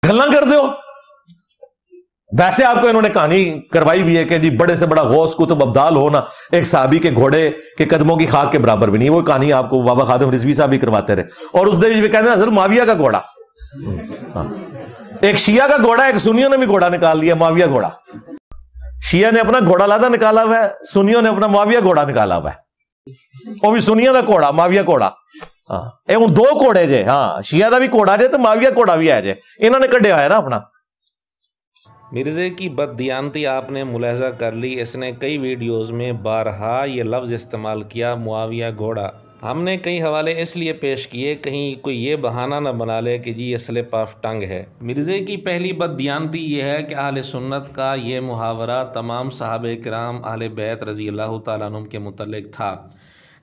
गल्ला कर दो। वैसे आपको इन्होंने कहानी करवाई हुई है कि जी बड़े से बड़ा गौस कुतुब अब्दाल होना एक साहबी के घोड़े के कदमों की खाक के बराबर भी नहीं। वो कहानी आपको बाबा खादिम रिजवी साहब भी करवाते रहे। और उस दिन कहते हैं हजरत माविया का घोड़ा, एक शिया का घोड़ा, एक सुनियों ने भी घोड़ा निकाल लिया, माविया घोड़ा। शिया ने अपना घोड़ा लादा निकाला हुआ है, सुनियों ने अपना माविया घोड़ा निकाला हुआ है। वो भी सुनिया का घोड़ा, माविया घोड़ा। हाँ, दो घोड़े जे। हाँ, शिया का भी घोड़ा जे तो माविया घोड़ा भी है जे, इन्होंने कढ़िया है ना अपना। मिर्जे की बददियानती आपने मुलाहजा कर ली। इसने कई वीडियोस में बारहा ये लफ्ज़ इस्तेमाल किया, मुआविया घोड़ा। हमने कई हवाले इसलिए पेश किए कहीं कोई ये बहाना न बना ले कि जी ये स्लिप ऑफ टंग है। मिर्ज़े की पहली बददियानती ये है कि अहले सुन्नत का ये मुहावरा तमाम सहाबे किराम अहले बैत रज़ी अल्लाह तआला अन्हुम के मुतल्लिक़ था।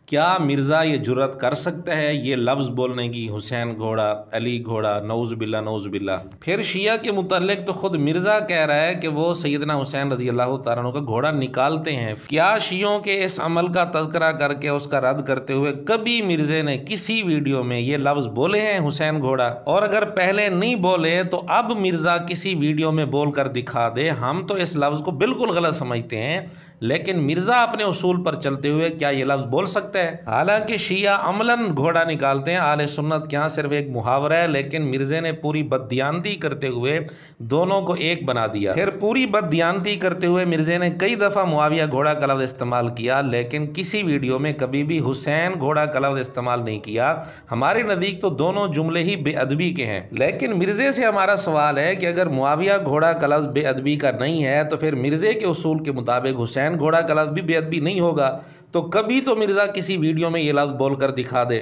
क्या मिर्ज़ा ये जुर्रत कर सकता है ये लफ्ज़ बोलने की, हुसैन घोड़ा, अली घोड़ा, नऊज़ बिल्ला नऊज़ बिल्ला। फिर शिया के मुतल्लिक़ तो ख़ुद मिर्ज़ा कह रहा है कि वो सैयदना हुसैन रज़ी अल्लाह तआला अन्हु का घोड़ा निकालते हैं। क्या शियों के इस अमल का तज़किरा करके उसका रद्द करते हुए कभी मिर्ज़े ने किसी वीडियो में ये लफ्ज़ बोले हैं हुसैन घोड़ा? और अगर पहले नहीं बोले तो अब मिर्ज़ा किसी वीडियो में बोल कर दिखा दे। हम तो इस लफ्ज़ को बिल्कुल गलत समझते हैं, लेकिन मिर्ज़ा अपने उसूल पर चलते हुए क्या ये लफ्ज़ बोल सकते हैं? हालांकि शिया अमलन घोड़ा निकालते हैं, आले सुन्नत के यहाँ सिर्फ एक मुहावरा है, लेकिन मिर्ज़े ने पूरी बददियानती करते हुए दोनों को एक बना दिया। फिर पूरी बददियानती करते हुए मिर्ज़े ने कई दफ़ा मुआविया घोड़ा का लफ्ज़ इस्तेमाल किया, लेकिन किसी वीडियो में कभी भी हुसैन घोड़ा का लफ्ज़ इस्तेमाल नहीं किया। हमारे नज़दीक तो दोनों जुमले ही बेअदबी के हैं। लेकिन मिर्ज़े से हमारा सवाल है कि अगर मुआविया घोड़ा का लफ्ज़ बेअदबी का नहीं है तो फिर मिर्ज़े के उसूल के मुताबिक हुसैन घोड़ा का लफ्ज़ भी बेअदबी नहीं होगा। तो कभी तो मिर्ज़ा किसी वीडियो में ये लफ्ज़ बोलकर दिखा दे।